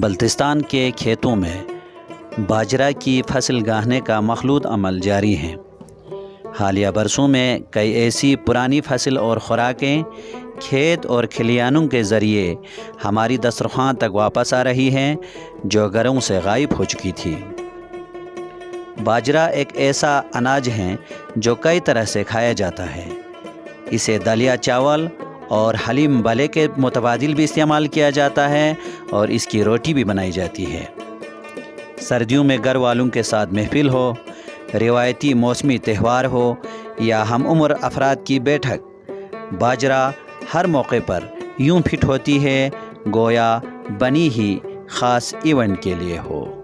بلتستان کے کھیتوں میں باجرہ کی فصل گاہنے کا مخلوط عمل جاری ہے۔ حالیہ برسوں میں کئی ایسی پرانی فصل اور خوراکیں کھیت اور کھلیانوں کے ذریعے ہماری دسترخوان تک واپس آ رہی ہیں جو گھروں سے غائب ہو چکی تھی۔ باجرہ ایک ایسا اناج ہے جو کئی طرح سے کھایا جاتا ہے۔ اسے دلیا چاول اور حلیم بلے کے متبادل بھی استعمال کیا جاتا ہے اور اس کی روٹی بھی بنائی جاتی ہے۔ سردیوں میں گھر والوں کے ساتھ محفل ہو، روایتی موسمی تہوار ہو یا ہم عمر افراد کی بیٹھک، باجرہ ہر موقع پر یوں فٹ ہوتی ہے گویا بنی ہی خاص ایونٹ کے لیے ہو۔